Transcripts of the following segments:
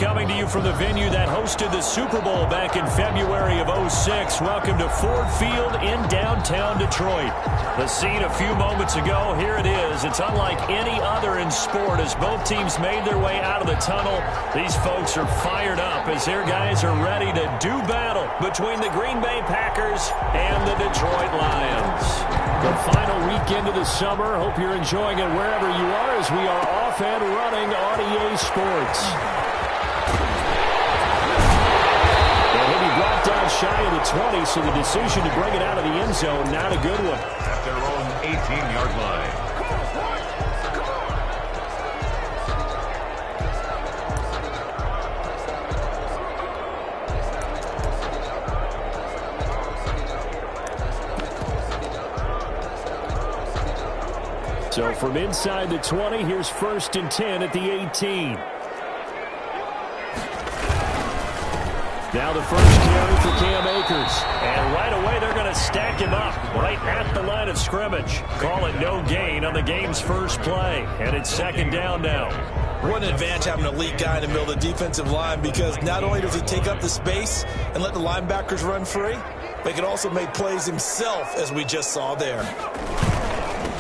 coming to you from the venue that hosted the Super Bowl back in February of '06. Welcome to Ford Field in downtown Detroit. The scene a few moments ago, here it is. It's unlike any other in sport as both teams made their way out of the tunnel. These folks are fired up as their guys are ready to do battle between the Green Bay Packers and the Detroit Lions. The final weekend of the summer. Hope you're enjoying it wherever you are as we are off and running on EA Sports. And he'll be brought down shy of the 20, so the decision to bring it out of the end zone, not a good one. At their own 18-yard line. So from inside the 20, here's 1st and 10 at the 18. Now the first carry for Cam Akers. And right away they're going to stack him up right at the line of scrimmage. Call it no gain on the game's first play. And it's 2nd down now. What an advantage having an elite guy in the middle of the defensive line, because not only does he take up the space and let the linebackers run free, but he can also make plays himself, as we just saw there.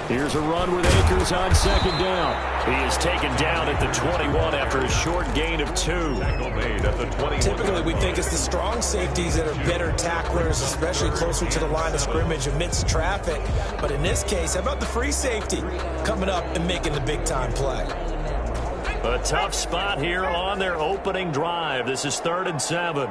Here's a run with Akers on 2nd down. He is taken down at the 21 after a short gain of 2. Made at the 21. Typically, we think it's the strong safeties that are better tacklers, especially closer to the line of scrimmage amidst traffic. But in this case, how about the free safety coming up and making the big-time play? A tough spot here on their opening drive. This is 3rd and 7.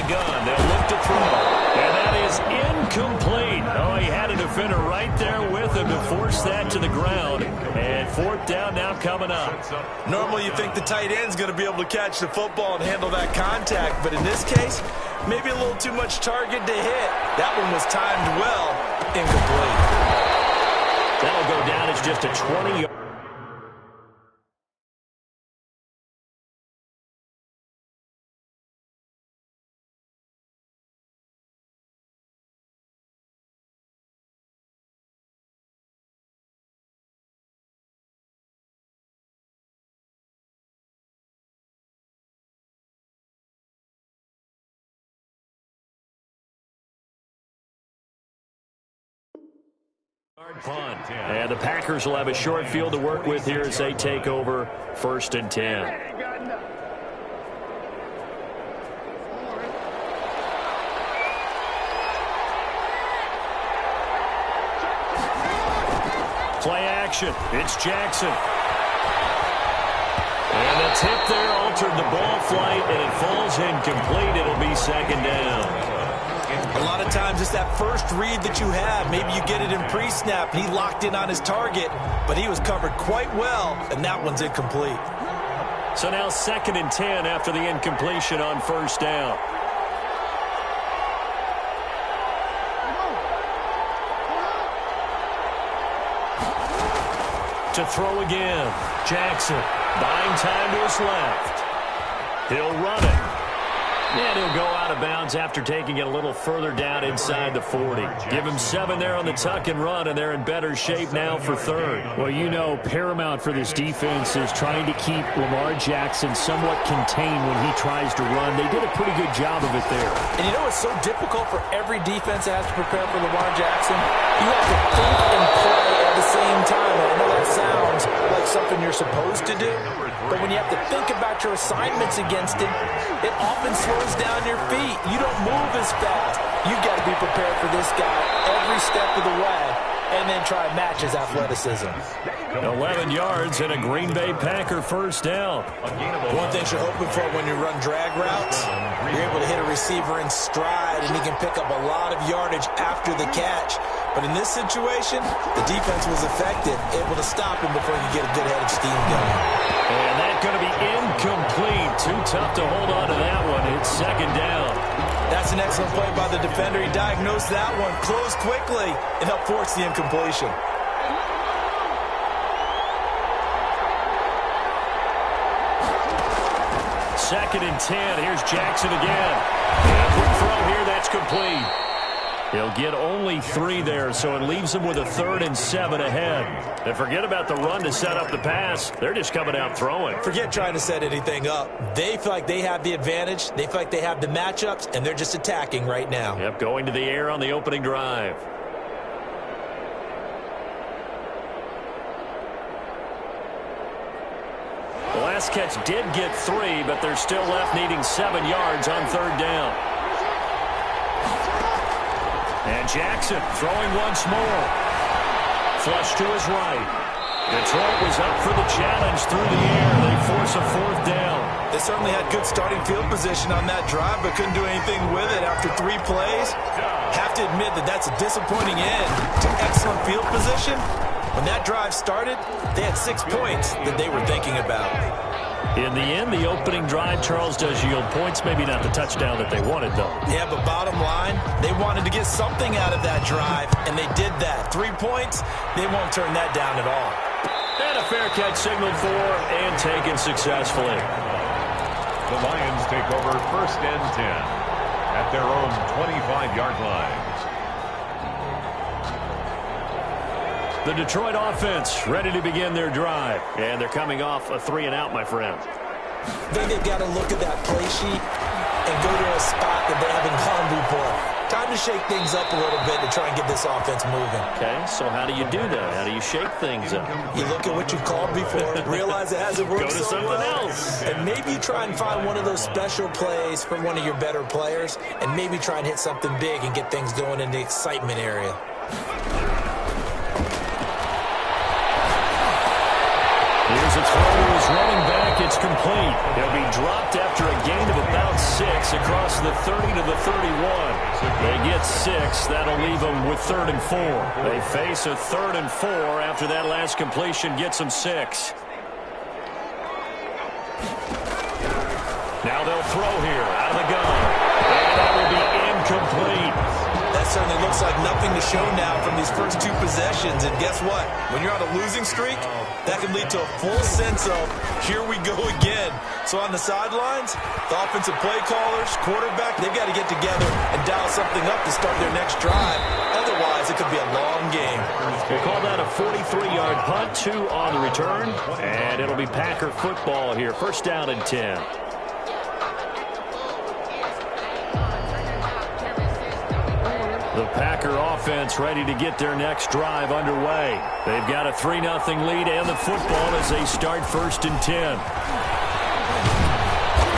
Gun. They'll look to throw. And that is incomplete. Oh, he had a defender right there with him to force that to the ground. And 4th down now coming up. Normally you think the tight end's going to be able to catch the football and handle that contact. But in this case, maybe a little too much target to hit. That one was timed well. Incomplete. That'll go down as just a 20-yard. Punt. And the Packers will have a short field to work with here as they take over 1st and 10. Play action. It's Jackson. And the tip there altered the ball flight, and it falls incomplete. It'll be 2nd down. A lot of times it's that first read that you have. Maybe you get it in pre-snap. He locked in on his target, but he was covered quite well, and that one's incomplete. So now 2nd and 10 after the incompletion on 1st down. To throw again. Jackson buying time to his left. He'll run it. And he'll go out of bounds after taking it a little further down inside the 40. Give him 7 there on the tuck and run, and they're in better shape now for 3rd. Well, you know, paramount for this defense is trying to keep Lamar Jackson somewhat contained when he tries to run. They did a pretty good job of it there. And you know, it's so difficult for every defense that has to prepare for Lamar Jackson. You have to think and play at the same time. And I know that sounds like something you're supposed to do, but when you have to think about your assignments against him, it often slows down your feet. You don't move as fast. You've got to be prepared for this guy every step of the way and then try and match his athleticism. 11 yards and a Green Bay Packer 1st down. One thing you're hoping for when you run drag routes, you're able to hit a receiver in stride and he can pick up a lot of yardage after the catch. But in this situation, the defense was effective, able to stop him before he could get a good head of steam going. And that's going to be incomplete. Too tough to hold on to that one. It's 2nd down. That's an excellent play by the defender. He diagnosed that one, closed quickly, and helped force the incompletion. Second and 10. Here's Jackson again. And a quick throw here. That's complete. He'll get only 3 there, so it leaves him with a 3rd and 7 ahead. And forget about the run to set up the pass. They're just coming out throwing. Forget trying to set anything up. They feel like they have the advantage. They feel like they have the matchups, and they're just attacking right now. Yep, going to the air on the opening drive. The last catch did get 3, but they're still left needing 7 yards on 3rd down. And Jackson throwing once more. Flush to his right. Detroit was up for the challenge through the air. They force a 4th down. They certainly had good starting field position on that drive, but couldn't do anything with it after 3 plays. Have to admit that that's a disappointing end to excellent field position. When that drive started, they had 6 points that they were thinking about. In the end, the opening drive, Charles, does yield points. Maybe not the touchdown that they wanted, though. Yeah, but bottom line, they wanted to get something out of that drive, and they did that. 3 points, they won't turn that down at all. And a fair catch signaled for and taken successfully. The Lions take over 1st and 10 at their own 25-yard line. The Detroit offense ready to begin their drive. And they're coming off a 3-and-out, my friend. I think they've got to look at that play sheet and go to a spot that they haven't gone before. Time to shake things up a little bit to try and get this offense moving. Okay, so how do you do that? How do you shake things up? You look at what you've called before, realize it hasn't worked Go to so something well, else. and maybe you try and find one of those special plays from one of your better players, and maybe try and hit something big and get things going in the excitement area. Here's a throw to his running back. It's complete. He'll be dropped after a gain of about 6 across the 30 to the 31. They get 6. That'll leave them with 3rd and 4. They face a 3rd and 4 after that last completion gets them 6. Now they'll throw here out of the gun. And that will be incomplete. That certainly looks like nothing to show now from these first 2 possessions. And guess what? When you're on a losing streak, that can lead to a full sense of, here we go again. So on the sidelines, the offensive play callers, quarterback, they've got to get together and dial something up to start their next drive. Otherwise, it could be a long game. We'll call that a 43-yard punt, 2 on the return. And it'll be Packer football here. 1st down and 10. The Packer offense ready to get their next drive underway. They've got a 3-0 lead and the football as they start 1st and 10.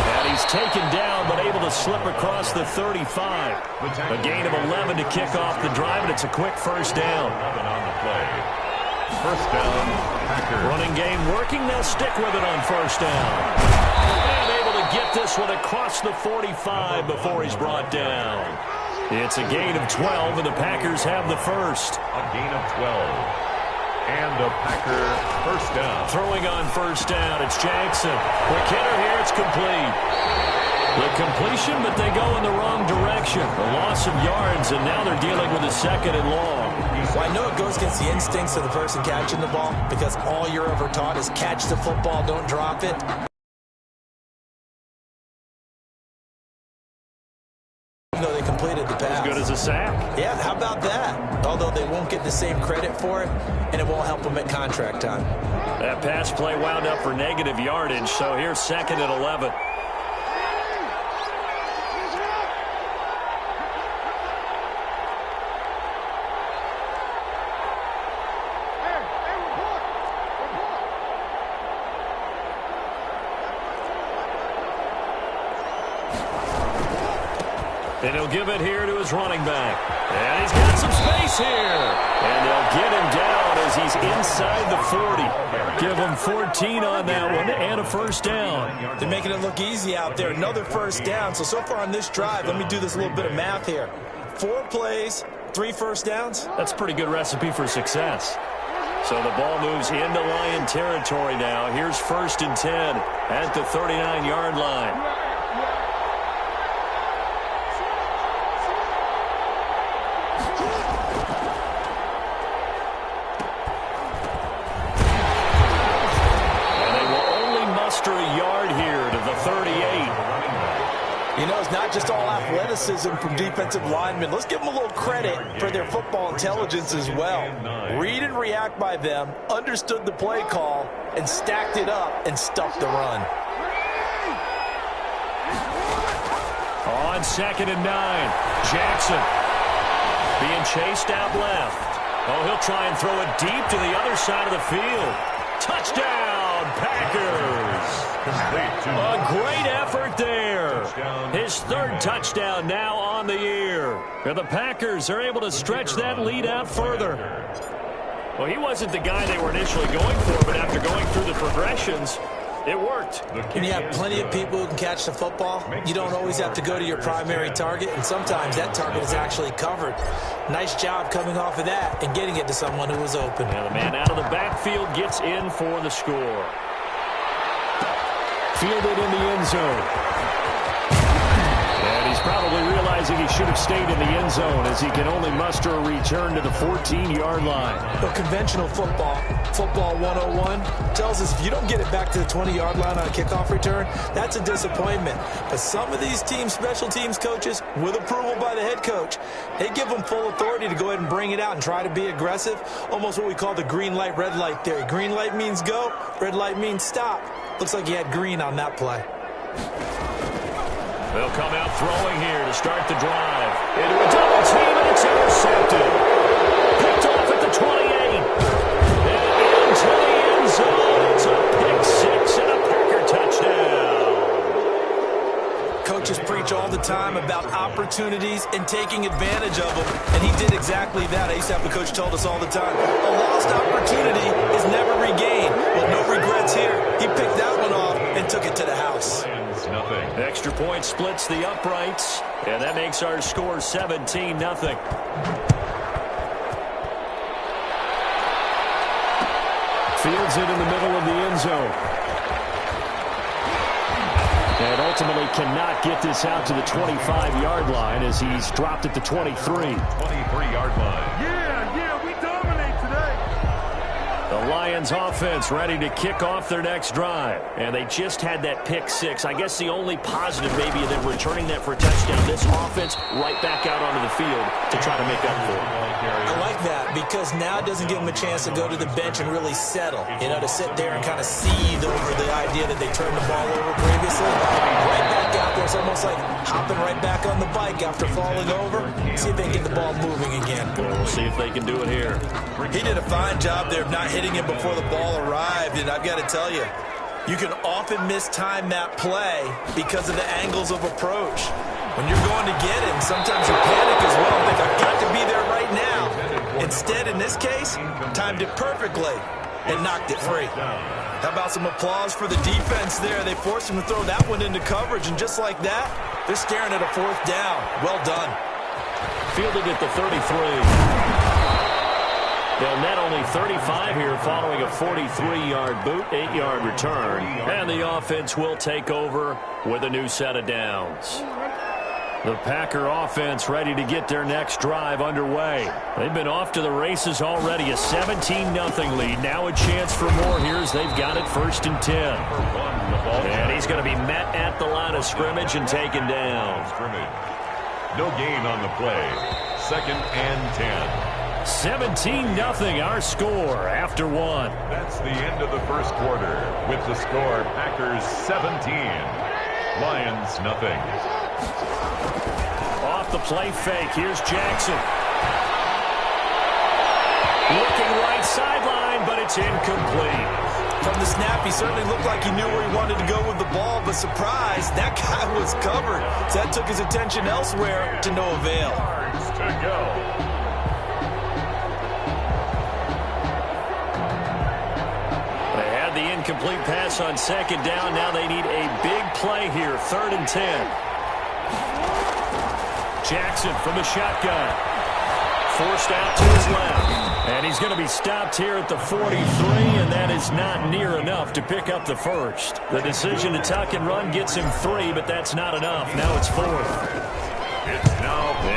And he's taken down but able to slip across the 35. A gain of 11 to kick off the drive, and it's a quick 1st down. 11 on the play. 1st down, Packers. Running game working. They'll stick with it on 1st down. And able to get this one across the 45 before he's brought down. It's a gain of 12, and the Packers have the 1st. A gain of 12. And a Packer 1st down. Throwing on 1st down, it's Jackson. McKinnon here, it's complete. The completion, but they go in the wrong direction. A loss of yards, and now they're dealing with a 2nd and long. Well, I know it goes against the instincts of the person catching the ball, because all you're ever taught is catch the football, don't drop it. Though they completed the pass. As good as a sack. Yeah, how about that? Although they won't get the same credit for it, and it won't help them at contract time. That pass play wound up for negative yardage, so here's 2nd and 11. And he'll give it here to his running back. And he's got some space here. And they'll get him down as he's inside the 40. Give him 14 on that one and a 1st down. They're making it look easy out there. Another 1st down. So far on this drive, let me do this little bit of math here. 4 plays, 3 1st downs. That's a pretty good recipe for success. So the ball moves into Lion territory now. Here's 1st and 10 at the 39-yard line. You know, it's not just all athleticism from defensive linemen. Let's give them a little credit for their football intelligence as well. Read and react by them, understood the play call, and stacked it up and stuffed the run. On 2nd and 9, Jackson being chased out left. Oh, he'll try and throw it deep to the other side of the field. Touchdown, Packers! A great effort there. His 3rd touchdown now on the year. And the Packers are able to stretch that lead out further. Well, he wasn't the guy they were initially going for, but after going through the progressions, it worked. When you have plenty of people who can catch the football, you don't always have to go to your primary target, and sometimes that target is actually covered. Nice job coming off of that and getting it to someone who was open. And the man out of the backfield gets in for the score. Fielded in the end zone. And he's probably realizing he should have stayed in the end zone as he can only muster a return to the 14-yard line. But conventional football 101, tells us if you don't get it back to the 20-yard line on a kickoff return, that's a disappointment. But some of these teams, special teams coaches, with approval by the head coach, they give them full authority to go ahead and bring it out and try to be aggressive, almost what we call the green light, red light theory. Green light means go, red light means stop. Looks like he had green on that play. They'll come out throwing here to start the drive. Into a double team, and it's intercepted. Picked off at the 28. And into the end zone. It's a pick 6 and a Packer touchdown. Coaches preach all the time about opportunities and taking advantage of them, and he did exactly that. I used to have a coach told us all the time, a lost opportunity is never regained. Well, no regrets here. He picked that one off and took it to the house. Nothing. Extra point splits the uprights, and that makes our score 17-0. Fields it in the middle of the end zone. And ultimately cannot get this out to the 25-yard line as he's dropped at the 23. 23-yard line. Yeah, we dominate today. The Lions offense ready to kick off their next drive. And they just had that pick 6. I guess the only positive maybe of them returning that for a touchdown. This offense right back out onto the field to try to make up for it. I like that because now it doesn't give them a chance to go to the bench and really settle. You know, to sit there and kind of seethe over the idea that they turned the ball over previously. Right back out there. It's almost like hopping right back on the bike after falling over. See if they can get the ball moving again. We'll see if they can do it here. He did a fine job there of not hitting him before the ball arrived, and I've got to tell you, you can often mistime that play because of the angles of approach. When you're going to get him, sometimes you panic as well and think, I've got to be there right now. Instead, in this case, timed it perfectly and knocked it free. How about some applause for the defense there? They forced him to throw that one into coverage, and just like that, they're staring at a 4th down. Well done. Fielded at the 33. They'll net only 35 here following a 43-yard boot, 8-yard return. And the offense will take over with a new set of downs. The Packer offense ready to get their next drive underway. They've been off to the races already. A 17-0 lead. Now a chance for more here as they've got it 1st and 10. And he's going to be met at the line of scrimmage and taken down. No gain on the play. 2nd and 10. 17-0 our score after 1. That's the end of the first quarter with the score Packers 17, Lions nothing. Off the play fake, here's Jackson. Looking right sideline, but it's incomplete. From the snap, he certainly looked like he knew where he wanted to go with the ball, but surprise, that guy was covered. So that took his attention elsewhere to no avail. Yards to go. The incomplete pass on 2nd down. Now they need a big play here. 3rd and 10. Jackson from the shotgun. Forced out to his left. And he's going to be stopped here at the 43, and that is not near enough to pick up the 1st. The decision to tuck and run gets him 3, but that's not enough. Now it's 4th.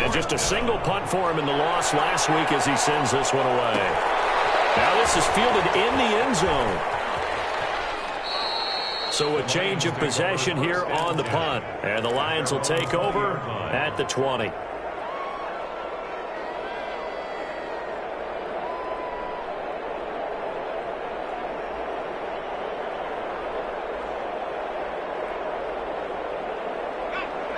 And just a single punt for him in the loss last week as he sends this one away. Now this is fielded in the end zone. So a change of possession here on the punt. And the Lions will take over at the 20.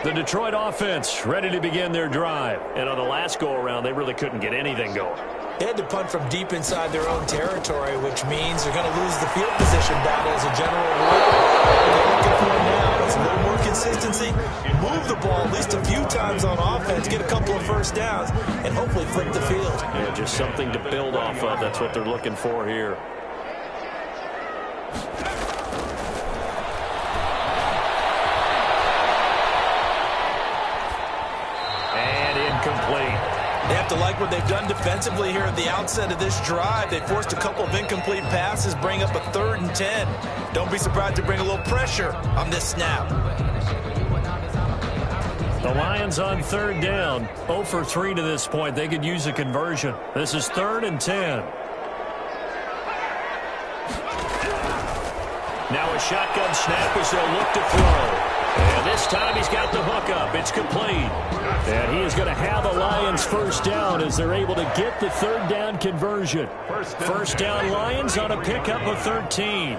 The Detroit offense ready to begin their drive. And on the last go-around, they really couldn't get anything going. They had to punt from deep inside their own territory, which means they're going to lose the field position battle as a general rule. What they're looking for now is a little more consistency. Move the ball at least a few times on offense, get a couple of first downs, and hopefully flip the field. Yeah, just something to build off of. That's what they're looking for here. They have to like what they've done defensively here at the outset of this drive. They forced a couple of incomplete passes, bring up a 3rd and 10. Don't be surprised to bring a little pressure on this snap. The Lions on 3rd down, 0 for 3 to this point. They could use a conversion. This is 3rd and 10. Now a shotgun snap as they'll look to throw. And this time he's got the hook up. It's complete. And he is going to have a Lions first down as they're able to get the 3rd down conversion. First down Lions on a pickup of 13.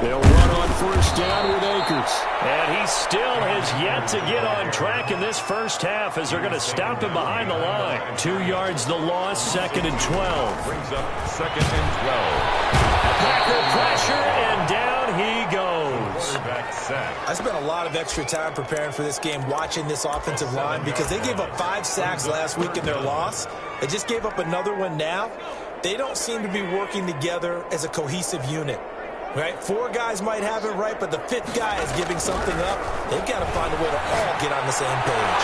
They'll run on first down with Akers. And he still has yet to get on track in this first half as they're going to stop him behind the line. 2 yards the loss, 2nd and 12. Brings up 2nd and 12. Packer pressure, and down he goes. I spent a lot of extra time preparing for this game, watching this offensive line, because they gave up 5 sacks last week in their loss. They just gave up another one now. They don't seem to be working together as a cohesive unit. Right? 4 guys might have it right, but the 5th guy is giving something up. They've got to find a way to all get on the same page.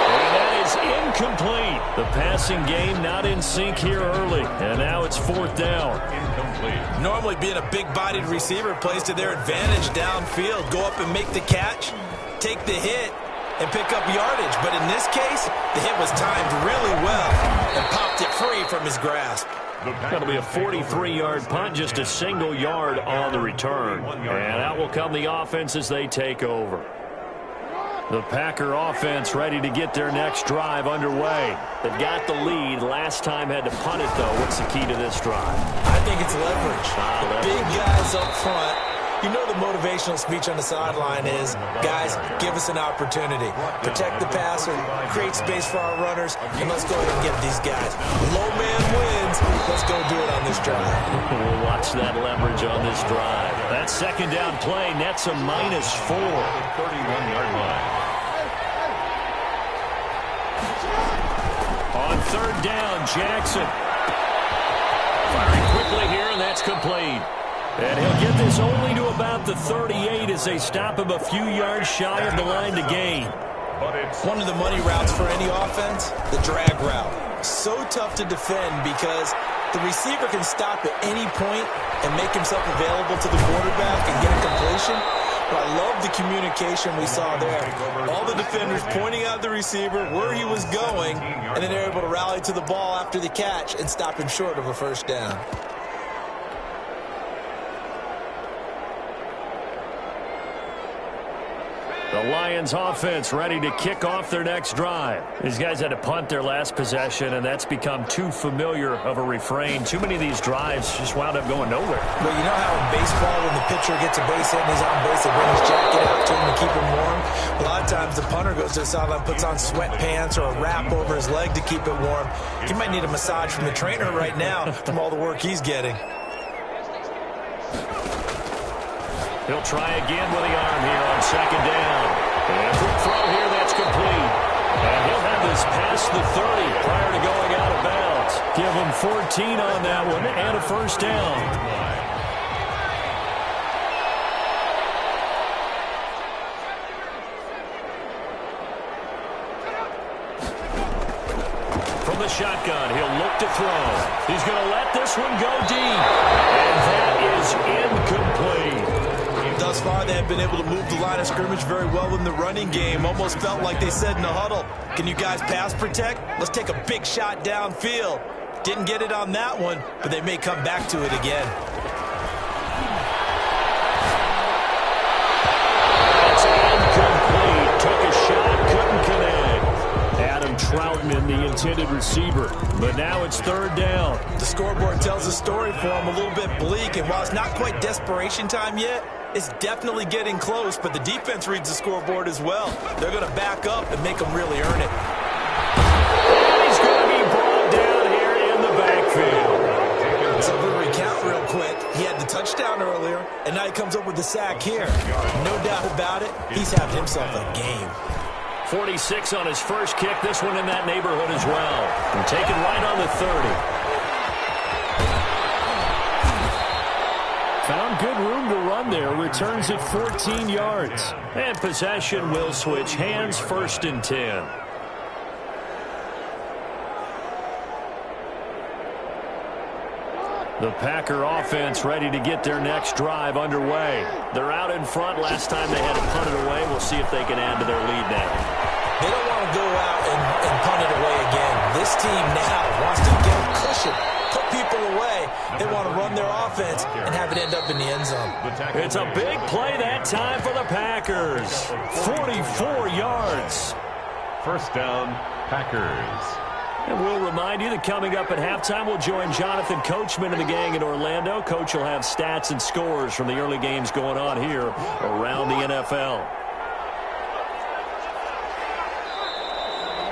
And that is incomplete. The passing game not in sync here early. And now it's 4th down. Incomplete. Normally being a big-bodied receiver plays to their advantage downfield. Go up and make the catch, take the hit, and pick up yardage. But in this case, the hit was timed really well and popped it free from his grasp. That'll be a 43-yard punt, just a single yard on the return. And out will come the offense as they take over. The Packer offense ready to get their next drive underway. They've got the lead. Last time had to punt it, though. What's the key to this drive? I think it's leverage. The big guys up front. You know the motivational speech on the sideline is, guys, give us an opportunity. Protect the passer, create space for our runners, and let's go ahead and get these guys. Low man wins. Let's go do it on this drive. We'll watch that leverage on this drive. That 2nd down play nets a -4. 31-yard line. On 3rd down, Jackson. Firing quickly here, and that's complete. And he'll get this only to about the 38 as they stop him a few yards shy of the line to gain. One of the money routes for any offense, the drag route. So tough to defend because the receiver can stop at any point and make himself available to the quarterback and get a completion. But I love the communication we saw there. All the defenders pointing out the receiver, where he was going, and then they're able to rally to the ball after the catch and stop him short of a first down. The Lions offense ready to kick off their next drive. These guys had to punt their last possession, and that's become too familiar of a refrain. Too many of these drives just wound up going nowhere. But you know how in baseball, when the pitcher gets a base hit and he's on base, they bring his jacket out to him to keep him warm? A lot of times the punter goes to the sideline, puts on sweatpants or a wrap over his leg to keep it warm. He might need a massage from the trainer right now from all the work he's getting. He'll try again with the arm here on 2nd down. And quick throw here, that's complete. And he'll have this past the 30 prior to going out of bounds. Give him 14 on that one and a first down. From the shotgun, he'll look to throw. He's going to let this one go deep. And that is incomplete. thus far, they have been able to move the line of scrimmage very well in the running game. Almost felt like they said in the huddle, can you guys pass protect? Let's take a big shot downfield. Didn't get it on that one, but they may come back to it again. It's incomplete. Took a shot, couldn't connect. Adam Troutman, the intended receiver. But now it's third down. The scoreboard tells a story for them, a little bit bleak, and while it's not quite desperation time yet, it's definitely getting close, but the defense reads the scoreboard as well. They're going to back up and make them really earn it. And he's going to be brought down here in the backfield. So we'll recount real quick. He had the touchdown earlier, and now he comes up with the sack here. No doubt about it, he's having himself a game. 46 on his first kick. This one in that neighborhood as well. And taken right on the 30. Found good room to run there. Returns it 14 yards. And possession will switch hands, 1st and 10. The Packer offense ready to get their next drive underway. They're out in front. Last time they had to punt it away. We'll see if they can add to their lead now. They don't want to go out and punt it away again. This team now wants to get a cushion, put people away. They want to run their offense and have it end up in the end zone. It's a big play that time for the Packers. 44 yards. 1st down, Packers. And we'll remind you that coming up at halftime, we'll join Jonathan Coachman and the gang in Orlando. Coach will have stats and scores from the early games going on here around the NFL.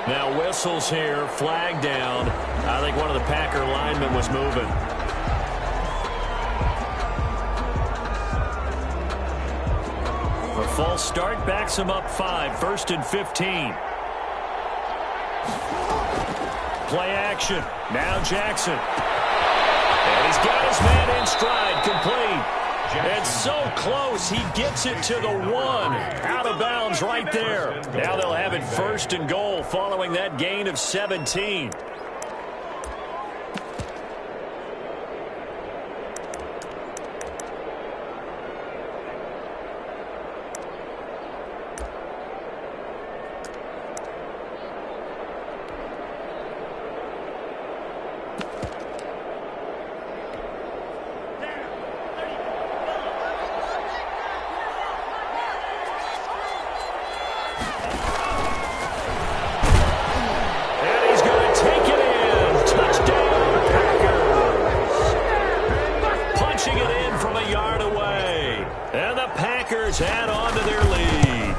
Now whistles here, flag down. I think one of the Packer linemen was moving. A false start backs him up 5, 1st and 15. Play action. Now Jackson. And he's got his man in stride, complete. It's so close, he gets it to the 1. Out of bounds right there. Now they'll have it 1st and goal following that gain of 17. Add on to their lead.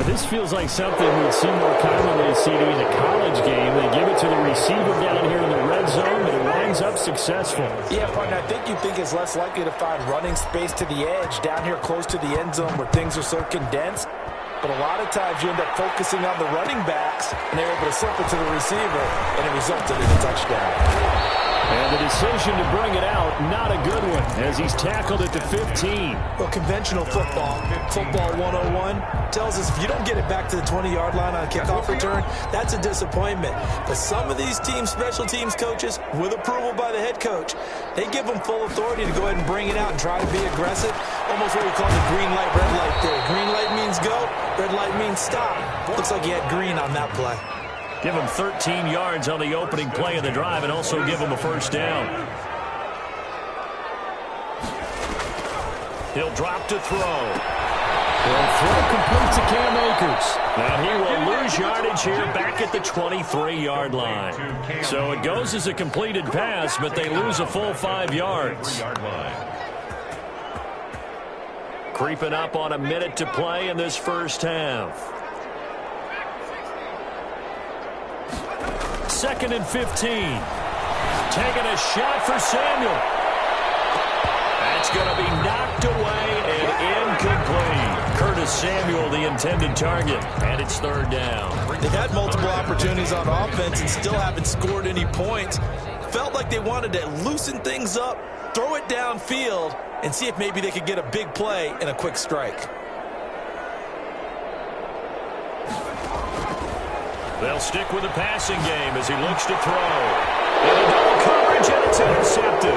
This feels like something we'd see more commonly, CD, in a college game. They give it to the receiver down here in the red zone, but it winds up successful. Yeah, partner, I think you think it's less likely to find running space to the edge down here close to the end zone where things are so condensed. But a lot of times you end up focusing on the running backs, and they're able to slip it to the receiver, and it resulted in a touchdown. And the decision to bring it out, not a good one, as he's tackled at the 15. Well, conventional football 101, tells us if you don't get it back to the 20-yard line on a kickoff return, that's a disappointment. But some of these teams, special teams coaches, with approval by the head coach, they give them full authority to go ahead and bring it out and try to be aggressive. Almost what we call the green light, red light there. Green light means go, red light means stop. Looks like he had green on that play. Give him 13 yards on the opening play of the drive and also give him a 1st down. He'll drop to throw. Well, throw complete to Cam Akers. Now he will lose yardage here back at the 23-yard line. So it goes as a completed pass, but they lose a full 5 yards. Creeping up on a minute to play in this first half. 2nd and 15. Taking a shot for Samuel. That's going to be knocked away and incomplete. Curtis Samuel, the intended target, and it's 3rd down. They've had multiple opportunities on offense and still haven't scored any points. Felt like they wanted to loosen things up, throw it downfield, and see if maybe they could get a big play and a quick strike. They'll stick with the passing game as he looks to throw. Into double coverage, and it's intercepted.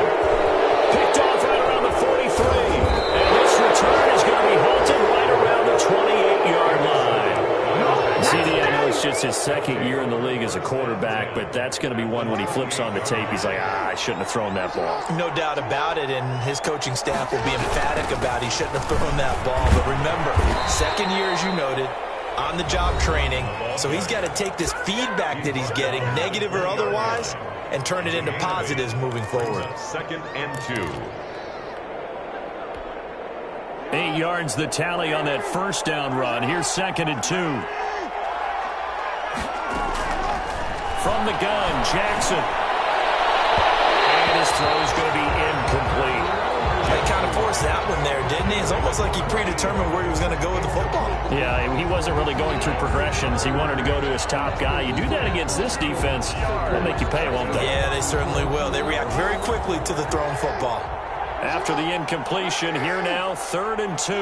Picked off right around the 43. And this return is going it's just his second year in the league as a quarterback, but that's going to be one when he flips on the tape, he's like, I shouldn't have thrown that ball. No doubt about it, and his coaching staff will be emphatic about he shouldn't have thrown that ball. But remember, second year, as you noted, on-the-job training, so he's got to take this feedback that he's getting, negative or otherwise, and turn it into positives moving forward. 2nd and 2. 8 yards the tally on that first down run. Here's 2nd and 2. From the gun, Jackson. And his throw is going to be incomplete. He kind of forced that one there, didn't he? It's almost like he predetermined where he was going to go with the football. Yeah, he wasn't really going through progressions. He wanted to go to his top guy. You do that against this defense, they'll make you pay, won't they? Yeah, they certainly will. They react very quickly to the thrown football. After the incompletion, here now, 3rd and 2.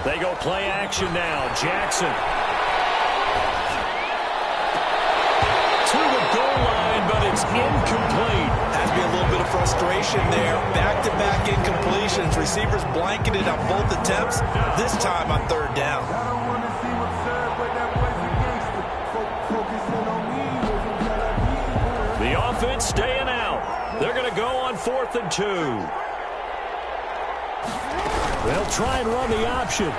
They go play action now. Jackson. To the goal line, but it's incomplete. Has to be a little bit of frustration there. Back-to-back incompletions. Receivers blanketed on both attempts, this time on 3rd down. The offense staying out. They're going to go on 4th and 2. They'll try and run the option. And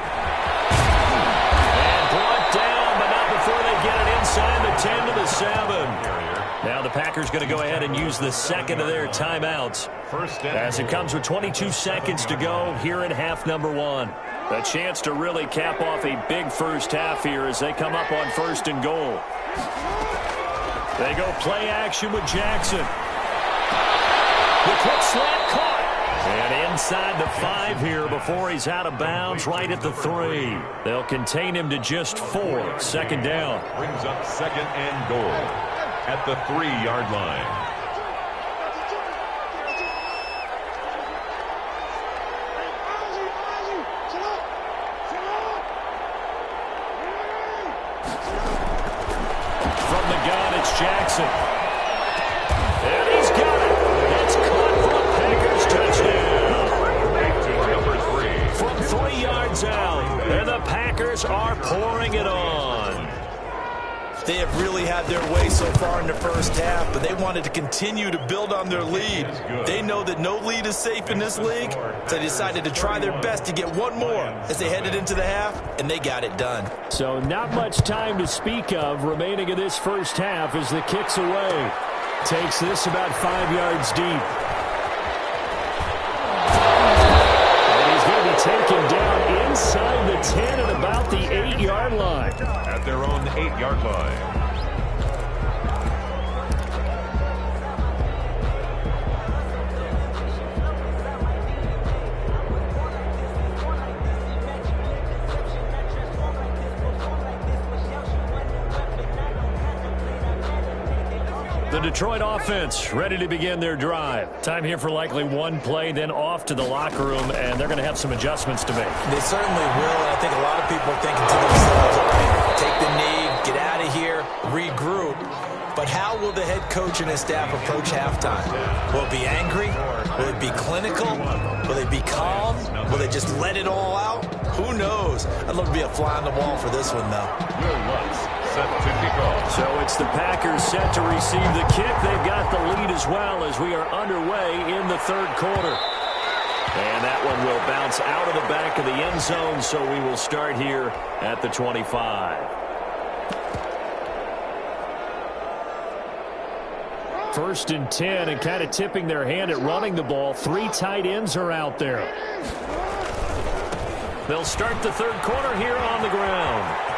brought down, but not before they get it inside the 10 to the 7. Now the Packers going to go ahead and use the second of their timeouts as it comes with 22 seconds to go here in half number 1. A chance to really cap off a big first half here as they come up on 1st and goal. They go play action with Jackson. The quick slant caught. And inside the 5 here before he's out of bounds right at the 3. They'll contain him to just 4. 2nd down. Brings up 2nd and goal at the 3-yard line. From the gun, it's Jackson. And he's got it. It's caught for a Packers touchdown. Number 3. From 3 yards out. And the Packers are pouring it on. They have really had their way so far in the first half, but they wanted to continue to build on their lead. They know that no lead is safe in this league, so they decided to try their best to get one more as they headed into the half, and they got it done. So not much time to speak of remaining in this first half as the kick's away. Takes this about 5 yards deep. And he's going to be taken down inside the 10 at about the 8-yard line. At their own 8-yard line. The Detroit offense ready to begin their drive. Time here for likely one play, then off to the locker room, and they're going to have some adjustments to make. They certainly will, and I think a lot of people are thinking to themselves, okay, take the knee, get out of here, regroup. But how will the head coach and his staff approach halftime? Will it be angry? Will it be clinical? Will they be calm? Will they just let it all out? Who knows? I'd love to be a fly on the wall for this one, though. Will Lutz set to kick off. So it's the Packers set to receive the kick. They've got the lead as well as we are underway in the 3rd quarter. And that one will bounce out of the back of the end zone, so we will start here at the 25. First and 10, and kind of tipping their hand at running the ball. 3 tight ends are out there. They'll start the 3rd quarter here on the ground.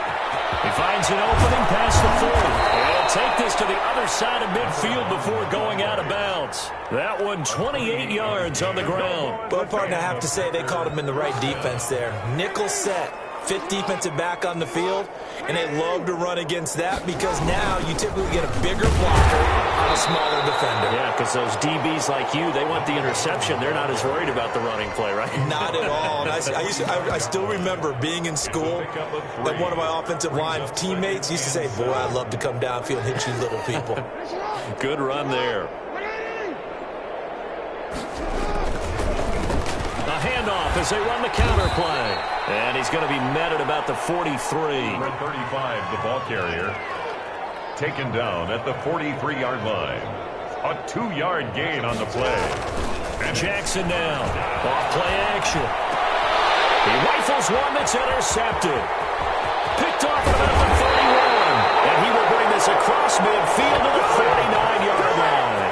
He finds an opening past the 40. And take this to the other side of midfield before going out of bounds. That one 28 yards on the ground. Well, partner, I have to say they called him in the right defense there. Nickel set. 5th defensive back on the field, and they love to run against that because now you typically get a bigger blocker on a smaller defender. Yeah, because those DBs like you, they want the interception. They're not as worried about the running play, right? Not at all. And I still remember being in school that one of my offensive line teammates used to say, boy, I'd love to come downfield and hit you little people. Good run there. A handoff as they run the counter play. And he's going to be met at about the 43. Number 35, the ball carrier, taken down at the 43-yard line. A 2-yard gain on the play. And Jackson down. Off play action. He rifles one that's intercepted. Picked off at about the 31. And he will bring this across midfield to the 49-yard line.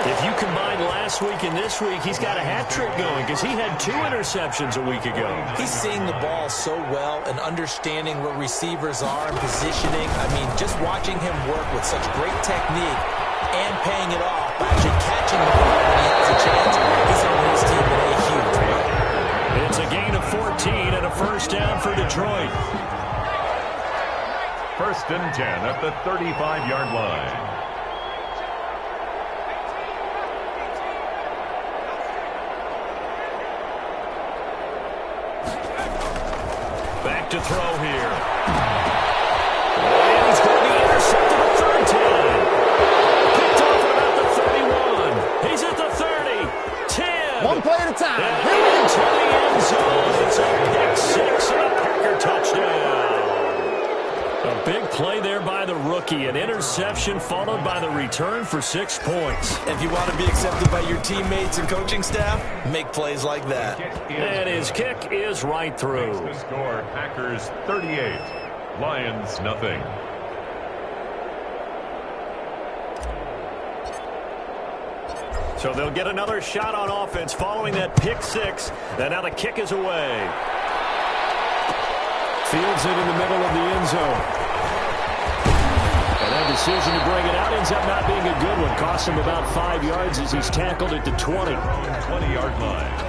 If you combine last week and this week, he's got a hat trick going because he had 2 interceptions a week ago. He's seeing the ball so well and understanding where receivers are and positioning. I mean, just watching him work with such great technique and paying it off by actually catching the ball when he has a chance, he's on his team in a huge way. It's a gain of 14 and a first down for Detroit. First and 10 at the 35-yard line. Back to throw here. And he's going to be intercepted at third down. Picked off at about the 31. He's at the 30. 10. One play at a time. And into the end zone. It's a pick six and a Packer touchdown. A big play there by the rookie. An interception followed by the return for 6 points. If you want to be accepted by your teammates and coaching staff, make plays like that. And his kick is right through. The score, Packers 38, Lions nothing. So they'll get another shot on offense following that pick six. And now the kick is away. Fields it in the middle of the end zone. And that decision to bring it out ends up not being a good one. Cost him about 5 yards as he's tackled at the 20. 20-yard line.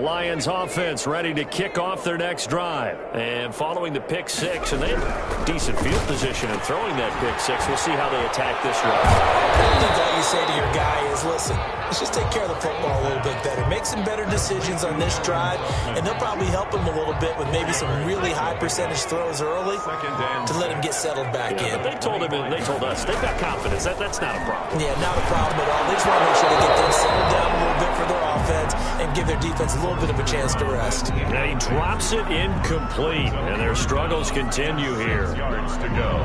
Lions offense ready to kick off their next drive. And following the pick six, and they have decent field position in throwing that pick six. We'll see how they attack this run. I think all you say to your guy is, listen, let's just take care of the football a little bit better. Make some better decisions on this drive, and they'll probably help him a little bit with maybe some really high percentage throws early to let him get settled back in. But they told him, and they told us, they've got confidence. That's not a problem. Yeah, not a problem at all. They just want to make sure they get things settled down a little bit for their offense and give their defense a little bit of a chance to rest. And he drops it incomplete, and their struggles continue here. Yards to go.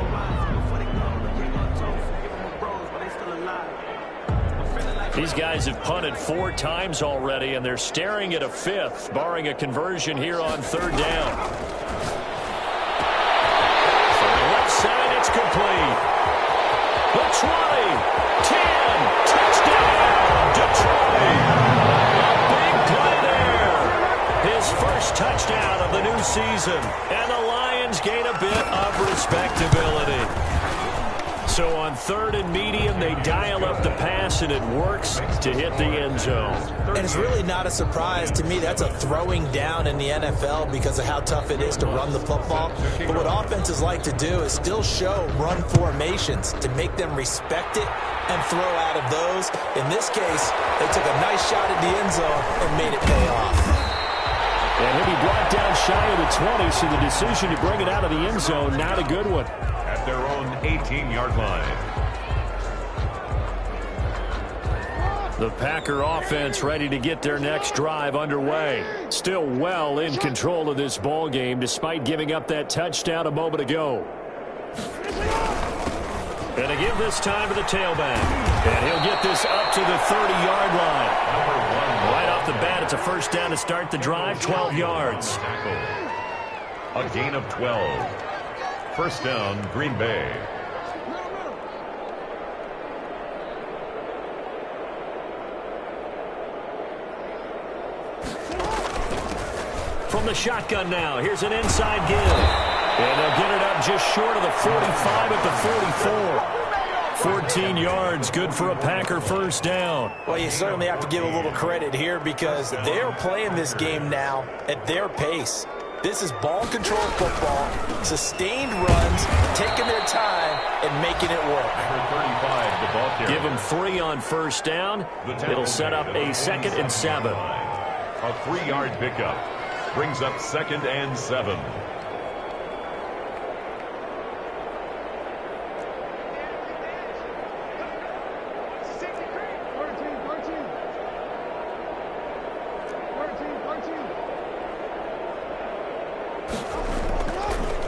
These guys have punted 4 times already, and they're staring at a 5th, barring a conversion here on third down. From the left side, it's complete. The 20, 10, touchdown, Detroit. A big play there. His first touchdown of the new season, and the Lions gain a bit of respectability. So on third and medium, they dial up the pass, and it works to hit the end zone. And it's really not a surprise to me. That's a throwing down in the NFL because of how tough it is to run the football. But what offenses like to do is still show run formations to make them respect it and throw out of those. In this case, they took a nice shot at the end zone and made it pay off. And he'll be brought down shy of the 20, so the decision to bring it out of the end zone, not a good one. At their own 18-yard line. The Packer offense ready to get their next drive underway. Still well in control of this ball game despite giving up that touchdown a moment ago. And to give this time to the tailback. And he'll get this up to the 30-yard line. Right off the bat, it's a first down to start the drive, 12 yards. A gain of 12. First down, Green Bay. From the shotgun now, here's an inside give. And they'll get it up just short of the 45 at the 44. 14 yards, good for a Packer first down. Well, you certainly have to give a little credit here because they're playing this game now at their pace. This is ball control football, sustained runs, taking their time, and making it work. Number 35, the ball carrier. Give them 3 on first down. It'll set up a 2nd and 7. A 3-yard pickup brings up 2nd and 7.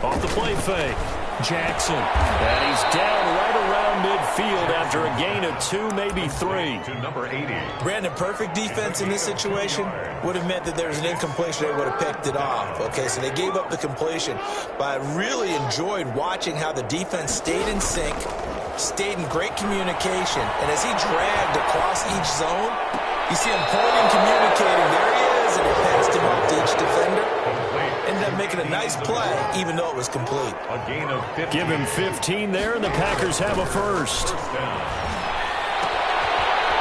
Off the play fake. Jackson. And he's down right around midfield after a gain of 2, maybe 3. To number 80. Brandon, perfect defense in this situation would have meant that there's an incompletion. They would have picked it off. Okay, so they gave up the completion. But I really enjoyed watching how the defense stayed in sync, stayed in great communication. And as he dragged across each zone, you see him pointing, communicating. There he is, and he passed him up to each defender. Ended up making a nice play, even though it was complete. A gain of 50. Give him 15 there, and the Packers have a first.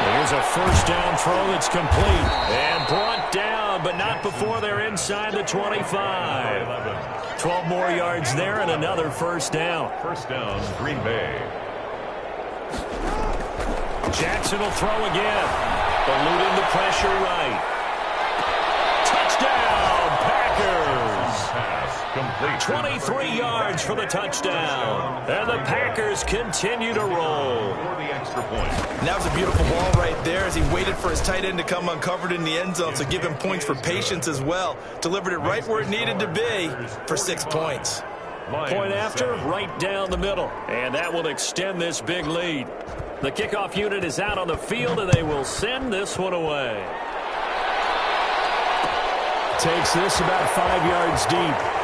Here's a first down throw that's complete. And brought down, but not before they're inside the 25. 12 more yards there and another first down. First down, Green Bay. Jackson will throw again. Eluding the pressure right. Touchdown, Packers. Complete. 23 yards for the touchdown. And the Packers continue to roll. For the extra point. And that was a beautiful ball right there as he waited for his tight end to come uncovered in the end zone, so give him points for patience as well. Delivered it right where it needed to be for 6 points. Point after, right down the middle. And that will extend this big lead. The kickoff unit is out on the field, and they will send this one away. Takes this about 5 yards deep.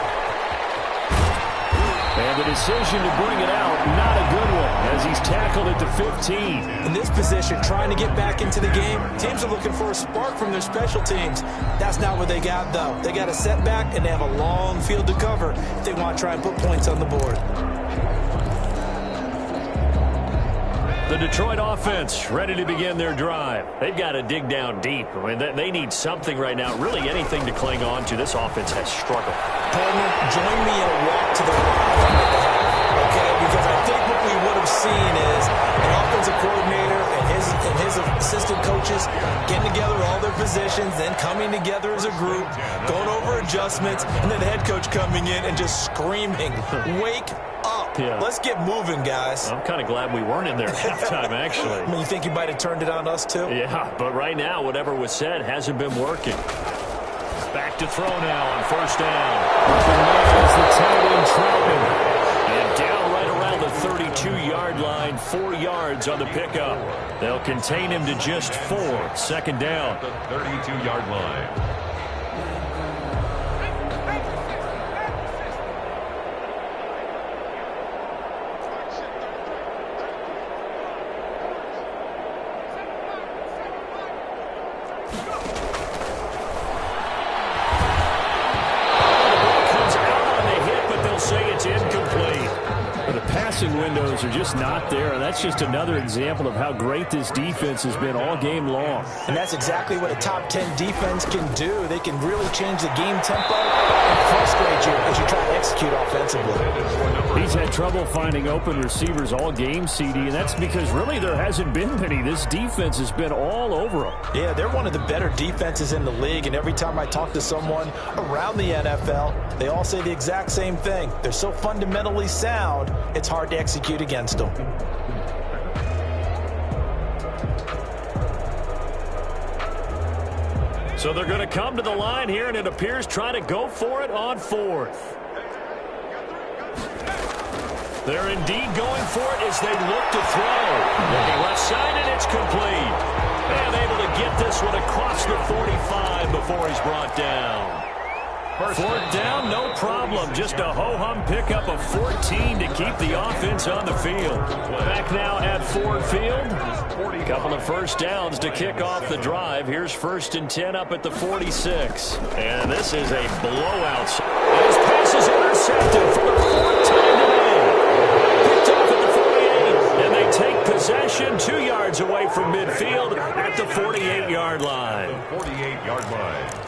And the decision to bring it out, not a good one, as he's tackled at the 15. In this position, trying to get back into the game, teams are looking for a spark from their special teams. That's not what they got, though. They got a setback, and they have a long field to cover if they want to try and put points on the board. The Detroit offense ready to begin their drive. They've got to dig down deep. I mean, they need something right now, really anything to cling on to. This offense has struggled. Partner, join me in a walk to the line. Okay, because I think what we would have seen is an offensive coordinator and his assistant coaches getting together all their positions, then coming together as a group, going over adjustments, and then the head coach coming in and just screaming, "Wake up. Yeah. Let's get moving, guys." I'm kind of glad we weren't in there at halftime, actually. I mean, you think you might have turned it on us, too? Yeah, but right now, whatever was said hasn't been working. Back to throw now on first down. As the tight end Troutman. And down right around the 32-yard line, 4 yards on the pickup. They'll contain him to just 4. Second down. The 32-yard line. Windows are just not there, and that's just another example of how great this defense has been all game long. And that's exactly what a top 10 defense can do. They can really change the game tempo and frustrate you as you try to execute offensively. He's had trouble finding open receivers all game, CD, and that's because really there hasn't been many. This defense has been all over them. Yeah, they're one of the better defenses in the league, and every time I talk to someone around the NFL, they all say the exact same thing. They're so fundamentally sound, it's hard to execute against them. So they're going to come to the line here, and it appears trying to go for it on 4th. They're indeed going for it as they look to throw. Looking left side, and it's complete. And able to get this one across the 45 before he's brought down. Fourth down, no problem. Just a ho-hum pickup of 14 to keep the offense on the field. Back now at Ford Field. A couple of first downs to kick off the drive. Here's 1st and 10 up at the 46. And this is a blowout. His pass is intercepted for the 4th time today. Picked off at the 48. And they take possession 2 yards away from midfield at the 48-yard line. The 48-yard line.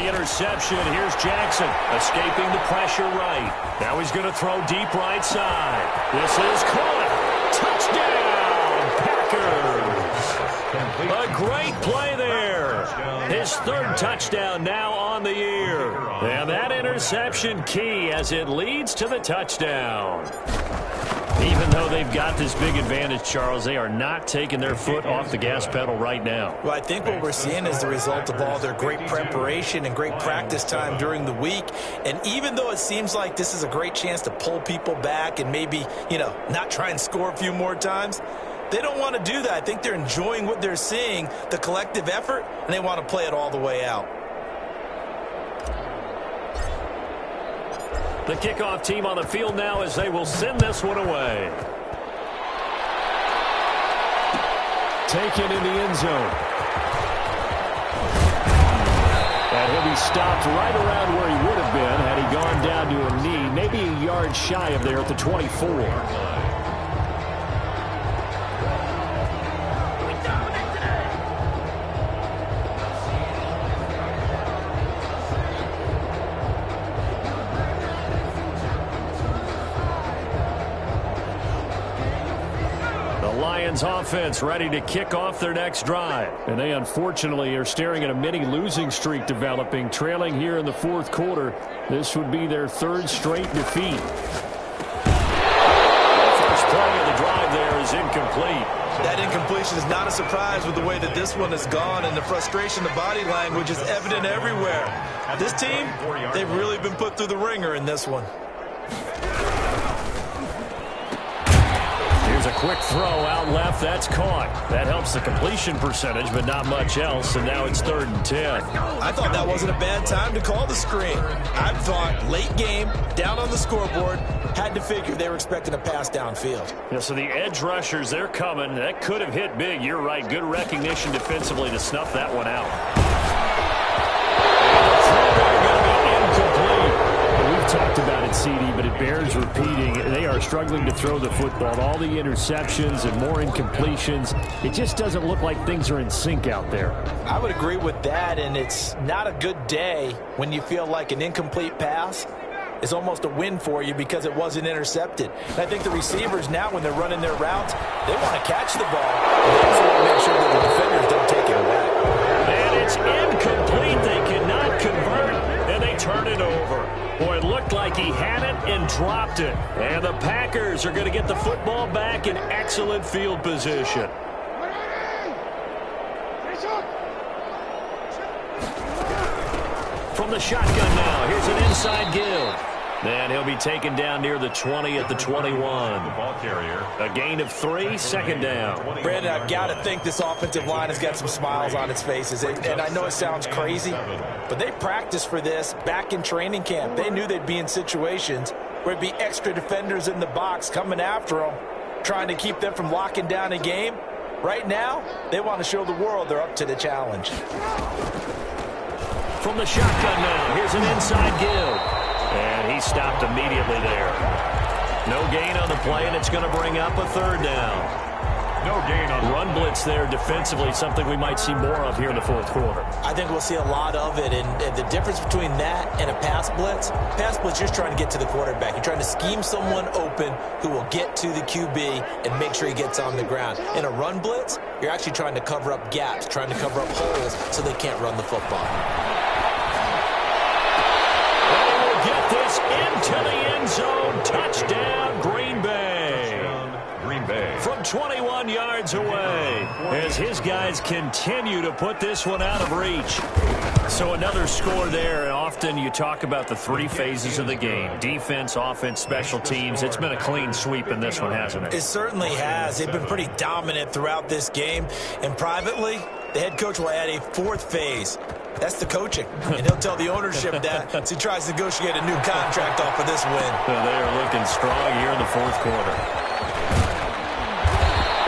the interception. Here's Jackson escaping the pressure right. Now he's going to throw deep right side. This is caught. Touchdown, Packers. A great play there. His third touchdown now on the year. And that interception key as it leads to the touchdown. Even though they've got this big advantage, Charles, they are not taking their foot off the gas pedal right now. Well, I think what we're seeing is the result of all their great preparation and great practice time during the week. And even though it seems like this is a great chance to pull people back and maybe, not try and score a few more times, they don't want to do that. I think they're enjoying what they're seeing, the collective effort, and they want to play it all the way out. The kickoff team on the field now as they will send this one away. Taken in the end zone. And he'll be stopped right around where he would have been had he gone down to a knee, maybe a yard shy of there at the 24. Lions offense ready to kick off their next drive. And they unfortunately are staring at a mini losing streak developing, trailing here in the fourth quarter. This would be their third straight defeat. The first play of the drive there is incomplete. That incompletion is not a surprise with the way that this one has gone, and the frustration, the body language is evident everywhere. This team, they've really been put through the ringer in this one. A quick throw out left. That's caught. That helps the completion percentage, but not much else. And now it's 3rd and 10. I thought that wasn't a bad time to call the screen. I thought late game, down on the scoreboard, had to figure they were expecting a pass downfield. Yeah, so the edge rushers, they're coming. That could have hit big. You're right. Good recognition defensively to snuff that one out. We've talked about it, CD, but it bears repeating. They are struggling to throw the football. All the interceptions and more incompletions. It just doesn't look like things are in sync out there. I would agree with that, and it's not a good day when you feel like an incomplete pass is almost a win for you because it wasn't intercepted. And I think the receivers now, when they're running their routes, they want to catch the ball. They just want to make sure that the defenders don't take it away. And it's incomplete. They cannot convert, and they turn it over. Boy, it looked like he had it and dropped it. And the Packers are going to get the football back in excellent field position. From the shotgun now, here's an inside give. And he'll be taken down near the 20 at the 21. The ball carrier. A gain of 3, 2nd down. Brandon, I've got to think this offensive line has got some smiles on its faces. And I know it sounds crazy, but they practiced for this back in training camp. They knew they'd be in situations where it'd be extra defenders in the box coming after them, trying to keep them from locking down a game. Right now, they want to show the world they're up to the challenge. From the shotgun now, here's an inside give. And he stopped immediately there. No gain on the play, and it's going to bring up a 3rd down. No gain on the run blitz there defensively, something we might see more of here in the fourth quarter. I think we'll see a lot of it, and the difference between that and a pass blitz, you're trying to get to the quarterback. You're trying to scheme someone open who will get to the QB and make sure he gets on the ground. In a run blitz, you're actually trying to cover up gaps, trying to cover up holes so they can't run the football. Get this into the end zone. Touchdown, Green Bay. Green Bay. From 21 yards away as his guys continue to put this one out of reach. So another score there. Often you talk about the 3 phases of the game. Defense, offense, special teams. It's been a clean sweep in this one, hasn't it? It certainly has. They've been pretty dominant throughout this game. And privately, the head coach will add a 4th phase. That's the coaching. And he'll tell the ownership that as he tries to negotiate a new contract off of this win. Well, they are looking strong here in the fourth quarter.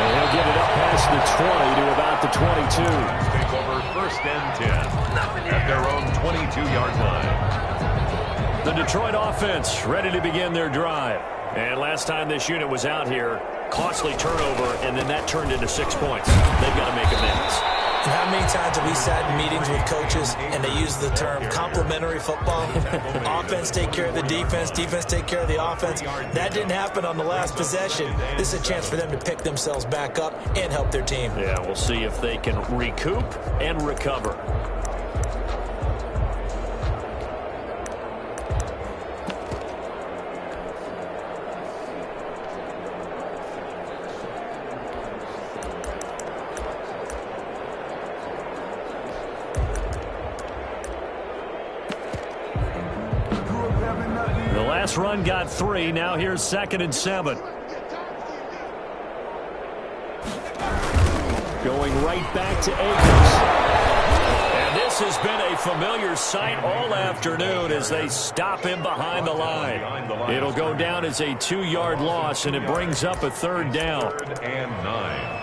And he'll get it up past the 20 to about the 22. Take over 1st and 10 at their own 22-yard line. The Detroit offense ready to begin their drive. And last time this unit was out here, costly turnover, and then that turned into 6 points. They've got to make amends. And how many times have we sat in meetings with coaches and they use the term complementary football? Offense take care of the defense, defense take care of the offense. That didn't happen on the last possession. This is a chance for them to pick themselves back up and help their team. Yeah, we'll see if they can recoup and recover. Run got 3. Now here's 2nd and 7. Going right back to Akers. And this has been a familiar sight all afternoon as they stop him behind the line. It'll go down as a 2-yard loss, and it brings up a 3rd down. 3rd and 9.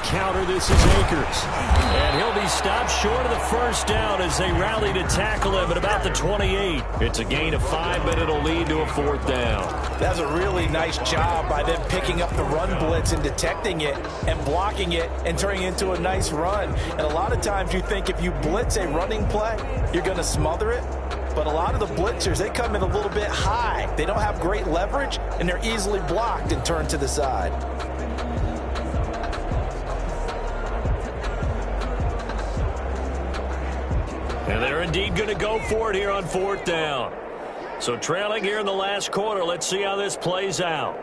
Counter, this is Akers. And he'll be stopped short of the 1st down as they rally to tackle him at about the 28. It's a gain of 5, but it'll lead to a 4th down. That's a really nice job by them picking up the run blitz and detecting it and blocking it and turning it into a nice run. And a lot of times you think if you blitz a running play, you're going to smother it. But a lot of the blitzers, they come in a little bit high. They don't have great leverage, and they're easily blocked and turned to the side. And they're indeed going to go for it here on 4th down. So trailing here in the last quarter, let's see how this plays out.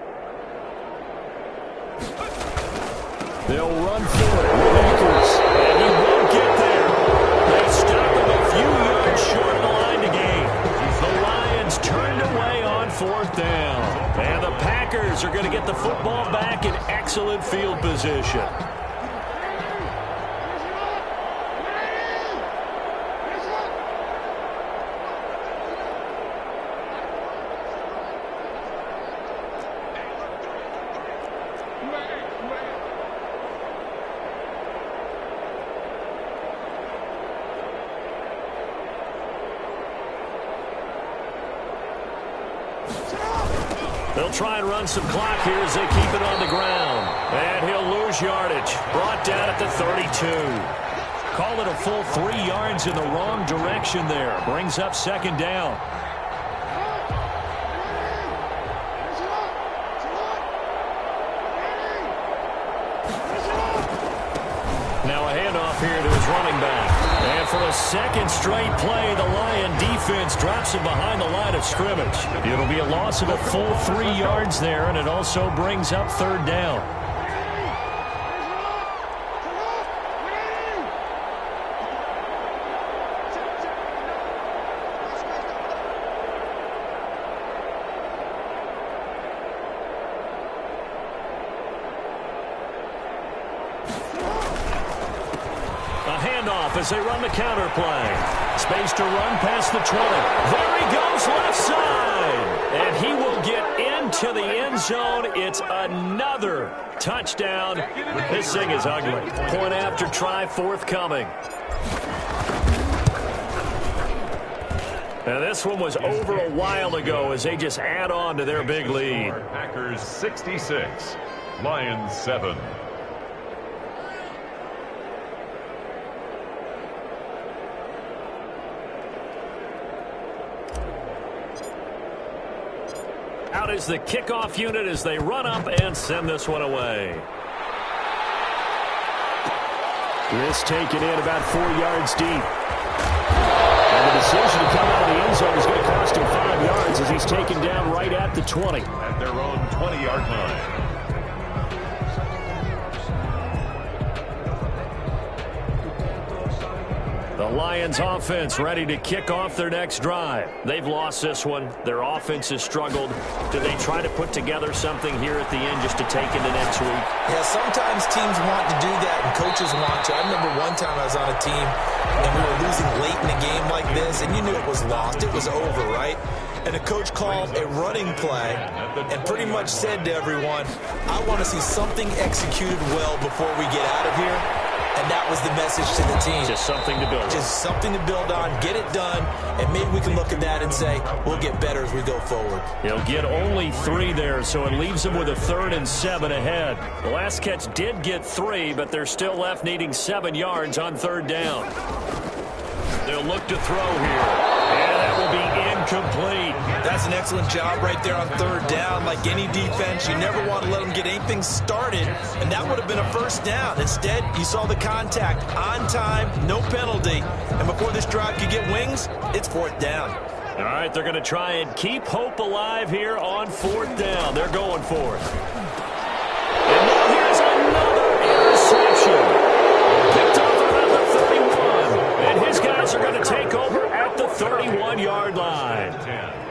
They'll run for it with Akers, and he won't get there. They stop him a few yards short of the line to gain. The Lions turned away on 4th down. And the Packers are going to get the football back in excellent field position. They'll try and run some clock here as they keep it on the ground. And he'll lose yardage. Brought down at the 32. Call it a full 3 yards in the wrong direction there. Brings up 2nd down. Now a handoff here to his running back. And for a 2nd straight play, the Lion defense drops him behind the line of scrimmage. It'll be a loss of a full 3 yards there, and it also brings up 3rd down. As they run the counter play. Space to run past the 20. There he goes, left side. And he will get into the end zone. It's another touchdown. This thing is ugly. Point after try forthcoming. And this one was over a while ago as they just add on to their big lead. Packers 66, Lions 7. Out is the kickoff unit as they run up and send this one away. This taken in about 4 yards deep. And the decision to come out of the end zone is going to cost him 5 yards as he's taken down right at the 20. At their own 20-yard line. The Lions offense ready to kick off their next drive. They've lost this one. Their offense has struggled. Do they try to put together something here at the end just to take into next week? Yeah, sometimes teams want to do that and coaches want to. I remember one time I was on a team and we were losing late in a game like this, and you knew it was lost. It was over, right? And the coach called a running play and pretty much said to everyone, I want to see something executed well before we get out of here. And that was the message to the team. Just something to build on. Just something to build on, get it done, and maybe we can look at that and say, we'll get better as we go forward. He'll get only 3 there, so it leaves him with a 3rd and 7 ahead. The last catch did get 3, but they're still left needing 7 yards on 3rd down. They'll look to throw here, and that will be incomplete. That's an excellent job right there on 3rd down. Like any defense, you never want to let them get anything started, and that would have been a 1st down. Instead, you saw the contact on time, no penalty, and before this drive could get wings, it's 4th down. All right, they're going to try and keep hope alive here on 4th down. They're going for it. And now here's another interception. Picked off around the 31, and his guys are going to take over at the 31-yard line.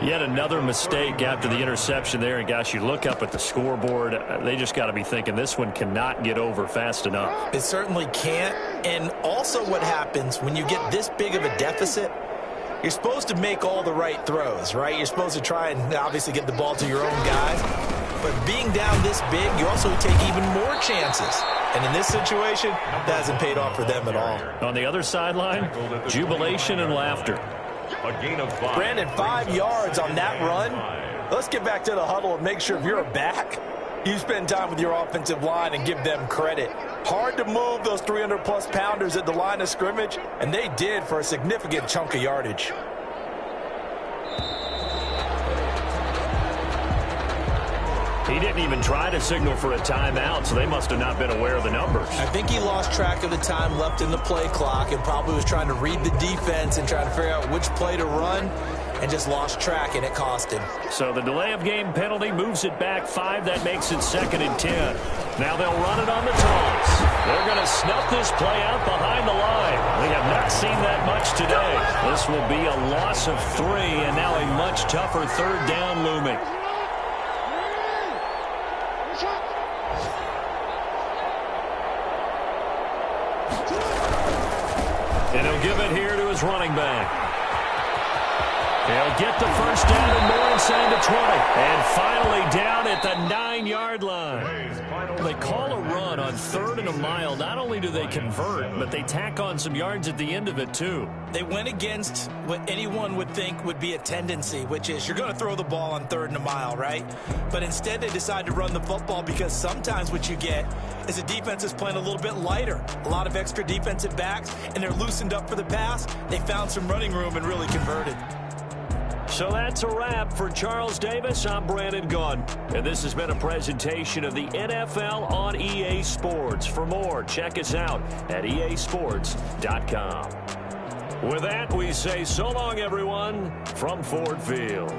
Yet another mistake after the interception there, and gosh, you look up at the scoreboard, they just got to be thinking this one cannot get over fast enough. It certainly can't, and also what happens when you get this big of a deficit, you're supposed to make all the right throws, right? You're supposed to try and obviously get the ball to your own guys, but being down this big, you also take even more chances. And in this situation, that hasn't paid off for them at all. On the other sideline, jubilation and laughter. A gain of 5. Brandon, 5 yards on that run. Let's get back to the huddle and make sure if you're a back, you spend time with your offensive line and give them credit. Hard to move those 300-plus pounders at the line of scrimmage, and they did for a significant chunk of yardage. He didn't even try to signal for a timeout, so they must have not been aware of the numbers. I think he lost track of the time left in the play clock and probably was trying to read the defense and trying to figure out which play to run and just lost track, and it cost him. So the delay of game penalty moves it back 5. That makes it 2nd and 10. Now they'll run it on the toss. They're going to snuff this play out behind the line. We have not seen that much today. This will be a loss of 3, and now a much tougher 3rd down looming. And he'll give it here to his running back. He'll get the 1st down and more inside the 20. And finally down at the 9-yard line. They call a run on 3rd and a mile. Not only do they convert, but they tack on some yards at the end of it, too. They went against what anyone would think would be a tendency, which is you're going to throw the ball on 3rd and a mile, right? But instead they decide to run the football because sometimes what you get is a defense is playing a little bit lighter. A lot of extra defensive backs, and they're loosened up for the pass. They found some running room and really converted. So that's a wrap for Charles Davis. I'm Brandon Gunn, and this has been a presentation of the NFL on EA Sports. For more, check us out at easports.com. With that, we say so long, everyone, from Ford Field.